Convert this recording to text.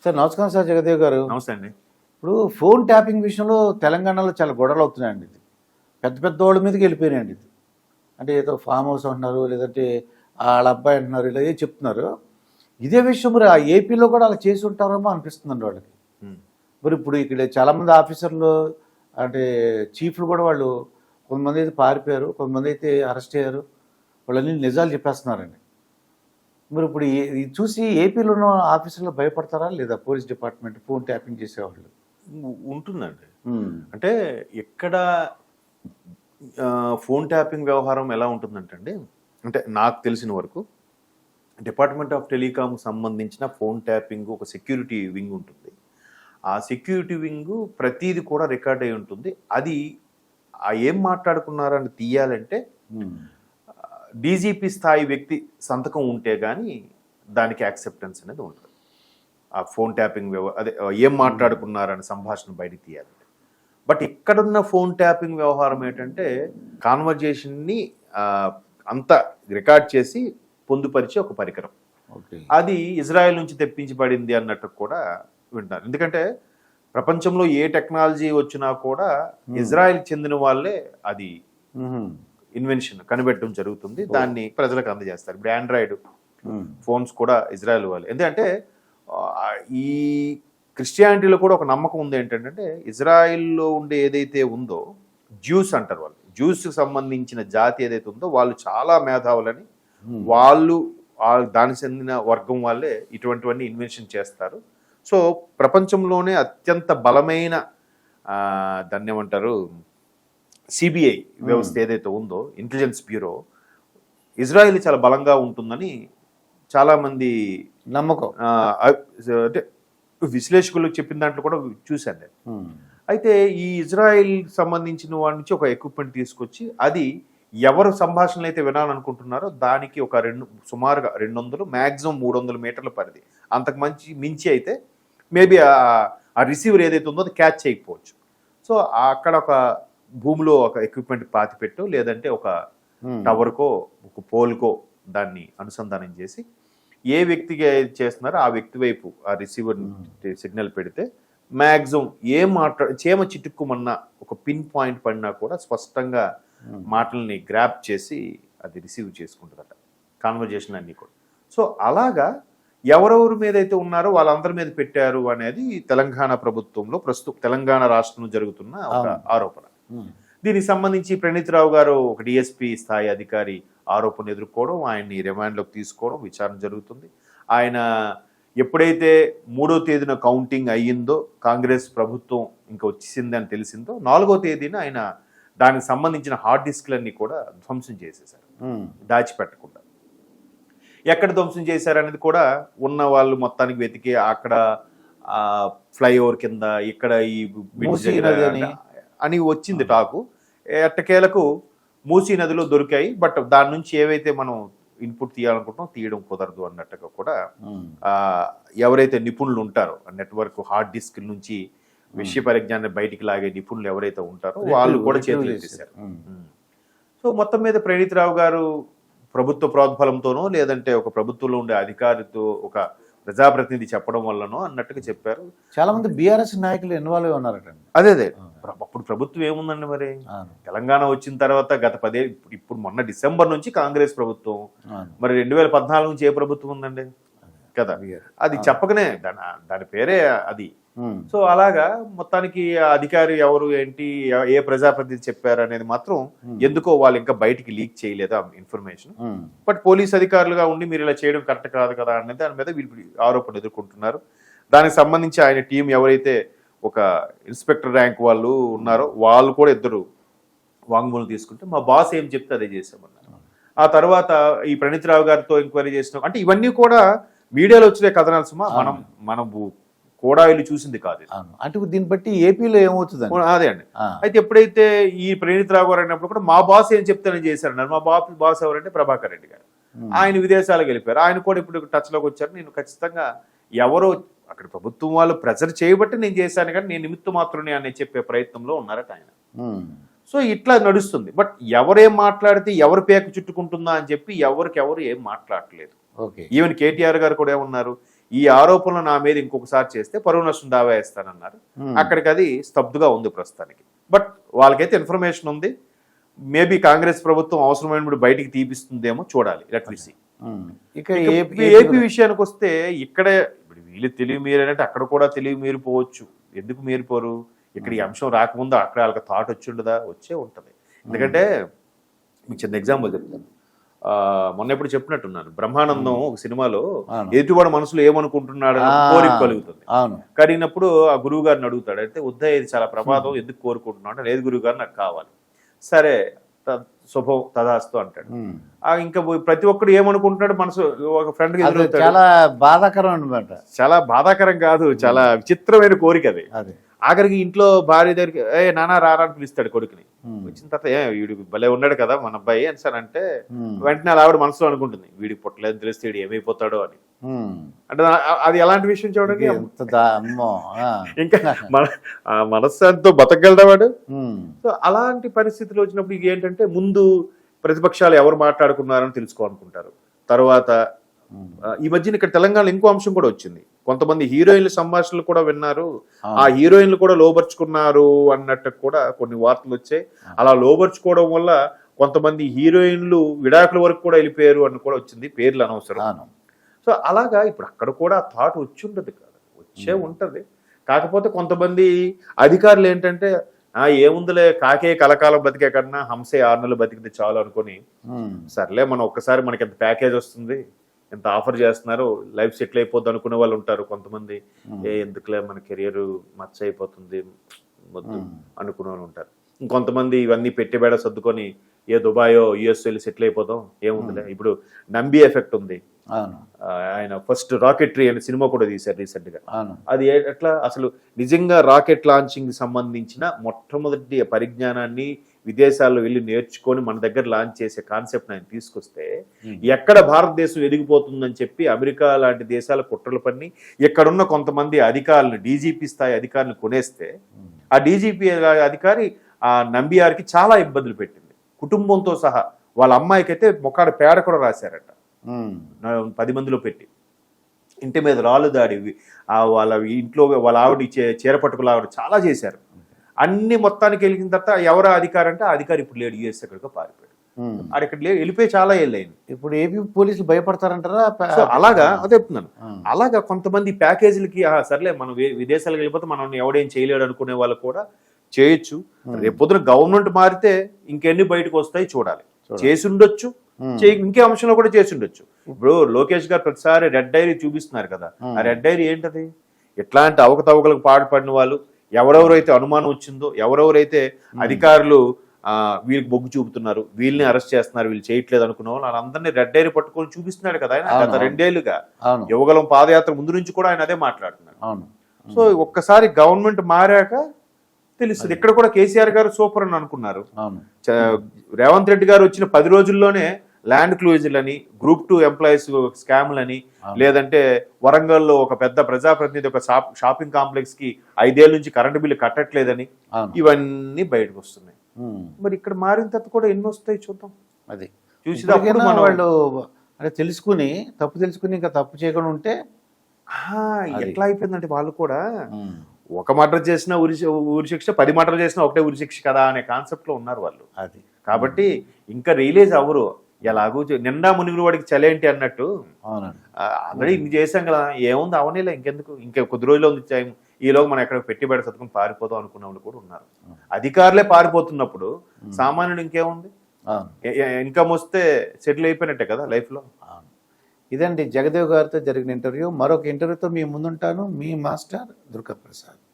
Sir నమస్కారం sir Jagdev గారు. నమస్తే అండి. ఇప్పుడు ఫోన్ ట్యాపింగ్ విషయంలో తెలంగాణలో చాలా గొడవలు అవుతున్నాయండి. ఇది పెద్ద పెద్ద వాళ్ళ మీదకి వెళ్ళిపోయినాయండి. ఇది అంటే ఏదో ఫామ్ హౌస్ అంటున్నారు, లేదంటే వాళ్ళ అబ్బాయి అంటున్నారు, ఇలా ఏదో చెప్తున్నారు. ఇదే విషయం మరి ఆ ఏపీలో కూడా అలా చేసి ఉంటారేమో అనిపిస్తుందండి వాళ్ళకి. మరి ఇప్పుడు ఇక్కడ చాలామంది ఆఫీసర్లు అంటే చీఫ్లు కూడా వాళ్ళు కొంతమంది అయితే పారిపోయారు, కొంతమంది అయితే అరెస్ట్ అయ్యారు. వాళ్ళని నిజాలు చెప్పేస్తున్నారండి. మరి ఇప్పుడు ఇది చూసి ఏపీలో ఉన్న ఆఫీసర్లు భయపడతారా లేదా? పోలీస్ డిపార్ట్మెంట్ ఫోన్ ట్యాపింగ్ చేసేవాళ్ళు ఉంటుందండి. అంటే ఎక్కడ ఫోన్ ట్యాపింగ్ వ్యవహారం ఎలా ఉంటుందంటే అండి, అంటే నాకు తెలిసిన వరకు డిపార్ట్మెంట్ ఆఫ్ టెలికామ్ సంబంధించిన ఫోన్ ట్యాపింగ్ ఒక సెక్యూరిటీ వింగ్ ఉంటుంది. ఆ సెక్యూరిటీ వింగ్ ప్రతిది కూడా రికార్డ్ అయి ఉంటుంది. అది ఏం మాట్లాడుకున్నారని తీయాలంటే డీజీపీ స్థాయి వ్యక్తి సంతకం ఉంటే కానీ దానికి యాక్సెప్టెన్స్ అనేది ఉంటుంది. ఆ ఫోన్ ట్యాపింగ్ అదే ఏం మాట్లాడుకున్నారని సంభాషణ బయటికి తీయాలంటే. బట్ ఇక్కడున్న ఫోన్ ట్యాపింగ్ వ్యవహారం ఏంటంటే కాన్వర్జేషన్ని అంతా రికార్డ్ చేసి పొందుపరిచే ఒక పరికరం. అది ఇజ్రాయెల్ నుంచి తెప్పించబడింది అన్నట్టు కూడా వింటారు. ఎందుకంటే ప్రపంచంలో ఏ టెక్నాలజీ వచ్చినా కూడా ఇజ్రాయెల్ చెందిన వాళ్ళే అది ఇన్వెన్షన్ కనిపెట్టడం జరుగుతుంది. దాన్ని ప్రజలకు అందజేస్తారు. ఇప్పుడు ఆండ్రాయిడ్ ఫోన్స్ కూడా ఇజ్రాయెల్ వాళ్ళు. ఎందుకంటే ఈ క్రిస్టియానిటీలో కూడా ఒక నమ్మకం ఉంది ఏంటంటే ఇజ్రాయిల్లో ఉండే ఏదైతే ఉందో జ్యూస్ అంటారు, వాళ్ళు జ్యూస్కి సంబంధించిన జాతి ఏదైతే ఉందో వాళ్ళు చాలా మేధావులని, వాళ్ళు దానికి చెందిన వర్గం వాళ్ళే ఇటువంటివన్నీ ఇన్వెన్షన్ చేస్తారు. సో ప్రపంచంలోనే అత్యంత బలమైన దాన్ని ఏమంటారు సిబిఐ వ్యవస్థ ఏదైతే ఉందో ఇంటెలిజెన్స్ బ్యూరో ఇజ్రాయెల్ చాలా బలంగా ఉంటుందని చాలామంది నమ్మకం. అంటే విశ్లేషకులు చెప్పిన దాంట్లో కూడా చూశాను నేను. అయితే ఈ ఇజ్రాయెల్ సంబంధించిన వాడి నుంచి ఒక ఎక్విప్మెంట్ తీసుకొచ్చి అది ఎవరు సంభాషణలు అయితే వినాలనుకుంటున్నారో దానికి ఒక సుమారుగా 200 మ్యాక్సిమం 300 మీటర్ల పరిధి, అంతకు మించి అయితే మేబీ ఆ రిసీవర్ ఏదైతే ఉందో అది క్యాచ్ చేయకపోవచ్చు. సో అక్కడ ఒక భూమిలో ఒక ఎక్విప్మెంట్ పాతిపెట్టు లేదంటే ఒక టవర్కో ఒక పోల్కో దాన్ని అనుసంధానం చేసి ఏ వ్యక్తికి చేస్తున్నారో ఆ వ్యక్తి వైపు ఆ రిసీవర్ సిగ్నల్ పెడితే మ్యాక్సిమం ఏం చేమ చిటుక్కుమన్నా ఒక పిన్ పాయింట్ పడినా కూడా స్పష్టంగా మాటల్ని గ్రాప్ చేసి అది రిసీవ్ చేసుకుంటుందట కాన్వర్జేషన్ అన్నీ కూడా. సో అలాగా ఎవరెవరి మీద అయితే ఉన్నారో వాళ్ళందరి మీద పెట్టారు అనేది తెలంగాణ ప్రభుత్వంలో ప్రస్తుతం తెలంగాణ రాష్ట్రంలో జరుగుతున్న ఒక ఆరోపణ. దీనికి సంబంధించి ప్రణీత్ రావు గారు ఒక డిఎస్పీ స్థాయి అధికారి ఆరోపణ ఎదుర్కోవడం, ఆయన్ని రిమాండ్లోకి తీసుకోవడం, విచారణ జరుగుతుంది. ఆయన ఎప్పుడైతే 3వ తేదీన కౌంటింగ్ అయ్యిందో కాంగ్రెస్ ప్రభుత్వం ఇంకా వచ్చేసింది అని తెలిసిందో 4వ తేదీన ఆయన దానికి సంబంధించిన హార్డ్ డిస్క్లన్నీ కూడా ధ్వంసం చేసేశారు, దాచిపెట్టకుండా. ఎక్కడ ధ్వంసం చేశారనేది కూడా ఉన్న వాళ్ళు మొత్తానికి వెతికి అక్కడ ఫ్లైఓవర్ కింద ఇక్కడ ఈ అని వచ్చింది టాకు. ఎట్టకేలకు మూసీ నదిలో దొరికాయి. బట్ దాని నుంచి ఏవైతే మనం ఇన్పుట్ తీయాలనుకుంటున్నాం తీయడం కుదరదు అన్నట్టుగా కూడా ఎవరైతే నిపుణులు ఉంటారో నెట్వర్క్ హార్డ్ డిస్క్ నుంచి విషయ పరిజ్ఞానాన్ని బయటికి లాగే నిపుణులు ఎవరైతే ఉంటారో వాళ్ళు కూడా చేతులు ఎత్తేసారు. సో మొత్తం మీద ప్రణీత్ రావు గారు ప్రభుత్వ ప్రోద్బలంతోనో లేదంటే ఒక ప్రభుత్వంలో ఉండే అధికారితో ఒక ప్రజాప్రతినిధి చెప్పడం వల్లనో అన్నట్టుగా చెప్పారు. చాలా మంది బీఆర్ఎస్ నాయకులు ఇన్వాల్వ్ అయి ఉన్నారట. అదే అప్పుడు ప్రభుత్వం ఏముందండి మరి తెలంగాణ వచ్చిన తర్వాత గత 10 ఇప్పుడు మొన్న డిసెంబర్ నుంచి కాంగ్రెస్ ప్రభుత్వం, మరి 2014 నుంచి ఏ ప్రభుత్వం ఉందండి కదా, అది చెప్పకనే దాని పేరే అది. సో అలాగా మొత్తానికి అధికారి ఎవరు ఏంటి ఏ ప్రజాప్రతినిధి చెప్పారు అనేది మాత్రం ఎందుకో వాళ్ళు ఇంకా బయటికి లీక్ చేయలేదు ఆ ఇన్ఫర్మేషన్. బట్ పోలీస్ అధికారులుగా ఉండి మీరు ఇలా చేయడం కరెక్ట్ కాదు కదా అనేది దాని మీద వీళ్ళు ఆరోపణ ఎదుర్కొంటున్నారు. దానికి సంబంధించి ఆయన టీం ఎవరైతే ఒక ఇన్స్పెక్టర్ ర్యాంక్ వాళ్ళు ఉన్నారో వాళ్ళు కూడా 2 వాంగ్మూలం తీసుకుంటే మా బాస్ ఏం చెప్తే అదే చేసామన్నారు. ఆ తర్వాత ఈ ప్రణీత్ రావు గారితో ఎంక్వైరీ చేసినాం అంటే ఇవన్నీ కూడా మీడియాలో వచ్చిన కథనాలు సుమా మనం కూడా వెళ్ళి చూసింది కాదు. అంటే దీన్ని బట్టి ఏపీలో ఏమవుతుంది అదే అండి. అయితే ఎప్పుడైతే ఈ ప్రణీత్ రావు గారు అయినప్పుడు కూడా మా బాస్ ఏం చెప్తానని చేశారన్నారు. మా బాస్ ఎవరంటే ప్రభాకర్ రెడ్డి గారు. ఆయన విదేశాలకు వెళ్ళిపోయారు. ఆయన కూడా ఇప్పుడు టచ్ లోకి వచ్చారు. నేను ఖచ్చితంగా ఎవరో అక్కడ ప్రభుత్వం వాళ్ళు ప్రెజర్ చేయబట్టి నేను చేశాను కానీ నేను నిమిత్త మాత్రమే అని చెప్పే ప్రయత్నంలో ఉన్నారట ఆయన. సో ఇట్లా నడుస్తుంది. బట్ ఎవరేం మాట్లాడితే ఎవరు పేక చుట్టుకుంటుందా అని చెప్పి ఎవరికెవరు ఏం మాట్లాడలేదు. ఈవెన్ కేటీఆర్ గారు కూడా ఏమన్నారు, ఈ ఆరోపణలు నా మీద ఇంకొకసారి చేస్తే పరువు నష్టం దావా వేస్తానన్నారు. అక్కడికి అది స్తబ్దుగా ఉంది ప్రస్తుతానికి. బట్ వాళ్ళకైతే ఇన్ఫర్మేషన్ ఉంది. మేబీ కాంగ్రెస్ ప్రభుత్వం అవసరమైనప్పుడు బయటికి తీపిస్తుందేమో చూడాలి. Let we see. ఇక ఏపీ విషయానికి వస్తే ఇక్కడే ఇప్పుడు వీళ్ళు తెలివి మీరంటే అక్కడ కూడా తెలివి మీరిపోవచ్చు. ఎందుకు మీరిపోరు? ఇక్కడ ఈ అంశం రాకముందు అక్కడ వాళ్ళకి థాట్ వచ్చి ఉండదా? వచ్చే ఉంటది. ఎందుకంటే మీకు చిన్న ఎగ్జాంపుల్ చెప్తాను. మొన్న ఎప్పుడు చెప్పినట్టున్నాను, బ్రహ్మానందం ఒక సినిమాలో ఎదుటివాడు మనసులో ఏమనుకుంటున్నాడు కోరిక కలుగుతుంది. కలిగినప్పుడు ఆ గురువు గారిని అడుగుతాడు, అయితే వద్దా ఇది చాలా ప్రమాదం, ఎందుకు కోరుకుంటున్నాడు? లేదు గురువు గారు నాకు కావాలి. సరే శుభం తదాస్తు అంటాడు. ఇంకా ప్రతి ఒక్కడు ఏమనుకుంటున్నాడు మనసు ఒక ఫ్రెండ్ చాలా బాధాకరం అనమాట. చాలా బాధాకరం కాదు, చాలా విచిత్రమైన కోరిక అది. ఆఖరికి ఇంట్లో భార్య దగ్గరికి నానా రారా అని పిలుస్తాడు కొడుకుని. వచ్చిన తర్వాత వీడు భలే ఉన్నాడు కదా మన అబ్బాయి అని సార్ అంటే వెంటనే అలా ఆవిడ మనసులో అనుకుంటుంది, వీడికి పుట్టలేదు తెలిస్తే వీడు ఏమైపోతాడో అని. అంటే అది ఎలాంటి విషయం చూడండి. ఇంకా మనస్సాంతో బతకగలడా వాడు? సో అలాంటి పరిస్థితులు వచ్చినప్పుడు ఏంటంటే ముందు ప్రతిపక్షాలు ఎవరు మాట్లాడుకున్నారని తెలుసుకోవాలనుకుంటారు. తర్వాత ఈ మధ్యన ఇక్కడ తెలంగాణలో ఇంకో అంశం కూడా వచ్చింది. కొంతమంది హీరోయిన్ల సంభాషణలు కూడా విన్నారు, ఆ హీరోయిన్లు కూడా లోబర్చుకున్నారు అన్నట్టు కూడా కొన్ని వార్తలు వచ్చాయి. అలా లోబర్చుకోవడం వల్ల కొంతమంది హీరోయిన్లు విడాకుల వరకు కూడా వెళ్ళిపోయారు అని కూడా వచ్చింది. పేర్లు అనవసరం. సో అలాగా ఇప్పుడు అక్కడ కూడా థాట్ వచ్చి ఉండదు కదా, వచ్చే ఉంటది. కాకపోతే కొంతమంది అధికారులు ఏంటంటే ఏముందిలే కాకే కలకాలం బతికే కన్నా హంసే 6 నెలలు బతికితే చాలు అనుకుని సర్లే మనం ఒక్కసారి మనకి ఎంత ప్యాకేజ్ వస్తుంది, ఎంత ఆఫర్ చేస్తున్నారు, లైఫ్ సెటిల్ అయిపోద్ది అనుకునే వాళ్ళు ఉంటారు. కొంతమంది ఎందుకులే మన కెరియర్ మచ్చ అయిపోతుంది వద్దు అనుకునే వాళ్ళు ఉంటారు. ఇంకొంతమంది ఇవన్నీ పెట్టిబేడ సర్దుకొని ఏ దుబాయో యుఎస్ వెళ్ళి సెటిల్ అయిపోతాం ఏముందిలే. ఇప్పుడు నంబి ఎఫెక్ట్ ఉంది, ఆయన ఫస్ట్ రాకెట్రీ అనే సినిమా కూడా తీశారు రీసెంట్ గా. అది ఎట్లా అసలు నిజంగా రాకెట్ లాంచింగ్ సంబంధించిన మొట్టమొదటి పరిజ్ఞానాన్ని విదేశాల్లో వెళ్ళి నేర్చుకొని మన దగ్గర లాంచ్ చేసే కాన్సెప్ట్ ఆయన తీసుకొస్తే ఎక్కడ భారతదేశం ఎదిగిపోతుందని చెప్పి అమెరికా లాంటి దేశాల కుట్రలు పన్ని ఇక్కడున్న కొంతమంది అధికారులను డీజీపీ స్థాయి అధికారులను కొనేస్తే ఆ డీజీపీ అధికారి ఆ నంబియార్కి చాలా ఇబ్బందులు పెట్టింది, కుటుంబంతో సహా. వాళ్ళ అమ్మాయికి అయితే మొక్కాడ పేడ కూడా రాశారట 10 మందిలో పెట్టి. ఇంటి మీద రాళ్ళు దాడి, వాళ్ళ ఇంట్లో వాళ్ళ ఆవిడ చీరపట్టుకులు ఆవిడ చాలా చేశారు. అన్ని మొత్తానికి వెళ్ళిన తర్వాత ఎవరు అధికారి అంటే ఆ అధికారి ఇప్పుడు లేడు, యుఎస్ ఎక్కడికో పారిపోయాడు. ఇక్కడ వెళ్ళిపోయి చాలా ఏళ్ళైంది. ఇప్పుడు ఏపీ పోలీసులు భయపడతారంటారా? అలాగా అదే చెప్తున్నాను. అలాగా కొంతమంది ప్యాకేజీలకి సర్లే మనం విదేశాలకు వెళ్ళిపోతే మనం ఎవడేం చేయలేడు అనుకునే వాళ్ళు కూడా చేయొచ్చు. రేపొద్దున గవర్నమెంట్ మారితే ఇంకెన్ని బయటకు వస్తాయి చూడాలి. చేసి ఉండొచ్చు, ఇంకే అంశంలో కూడా చేసి ఉండొచ్చు. ఇప్పుడు లోకేష్ గారు ప్రతిసారి రెడ్ డైరీ చూపిస్తున్నారు కదా, ఆ రెడ్ డైరీ ఏంటది? ఎట్లాంటి అవకతవకలకు పాటుపడిన వాళ్ళు, ఎవరెవరైతే అనుమానం వచ్చిందో, ఎవరెవరైతే అధికారులు వీళ్ళకి బొగ్గు చూపుతున్నారు, వీళ్ళని అరెస్ట్ చేస్తున్నారు, వీళ్ళు చేయట్లేదు అనుకున్న వాళ్ళు వాళ్ళందరినీ రెడ్ డైరీ పట్టుకొని చూపిస్తున్నాడు కదా ఆయన గత 2 ఏళ్లుగా. యువగలం పాదయాత్ర ముందు నుంచి కూడా ఆయన అదే మాట్లాడుతున్నారు. సో ఒక్కసారి గవర్నమెంట్ మారాక తెలుస్తుంది. ఇక్కడ కూడా కేసీఆర్ గారు సూపర్ అని అనుకున్నారు. రేవంత్ రెడ్డి గారు వచ్చిన 10 రోజుల్లోనే ల్యాండ్ క్లూజర్లని, గ్రూప్ 2 ఎంప్లాయీస్ స్కామ్లని, లేదంటే వరంగల్లో ఒక పెద్ద ప్రజాప్రతినిధి ఒక షాపింగ్ కాంప్లెక్స్ కి 5 ఏళ్ల నుంచి కరెంటు బిల్లు కట్టట్లేదని, ఇవన్నీ బయటకు వస్తున్నాయి. మరి ఇక్కడ మారిన తర్వాత కూడా ఎన్ని వస్తాయి చూద్దాం. అది చూసినప్పుడు మన వాళ్ళు అంటే తెలుసుకుని తప్పు తెలుసుకుని ఇంకా తప్పు చేయకుండా ఉంటే ఎట్లా అయిపోయిందంటే వాళ్ళు కూడా ఒక మర్డర్ చేసినా ఉరి శిక్ష, 10 మర్డర్ చేసినా ఒకటే ఉరి శిక్ష కదా అనే కాన్సెప్ట్ లో ఉన్నారు వాళ్ళు. అది కాబట్టి ఇంకా రియలైజ్ అవ్వరు. ఎలాగూ నిండా మునిగిన వాడికి చలేంటి అన్నట్టు ఆల్రెడీ ఇన్ని చేసాం కదా, ఏముంది అవనేలే, ఇంకెందుకు, ఇంకా కొద్ది రోజుల్లో ఉంది టైం, ఈలోగా మనం ఎక్కడ పెట్టుబడి సత్తుకుని పారిపోదాం అనుకునే వాళ్ళు కూడా ఉన్నారు. అధికారులే పారిపోతున్నప్పుడు సామాన్యుడు ఇంకేముంది, ఇన్కమ్ వస్తే సెటిల్ అయిపోయినట్టే కదా లైఫ్ లో. ఇదండి జగదేవ్ గారితో జరిగిన ఇంటర్వ్యూ. మరొక ఇంటర్వ్యూతో మీ ముందుంటాను. మీ మాస్టర్ దుర్గా ప్రసాద్.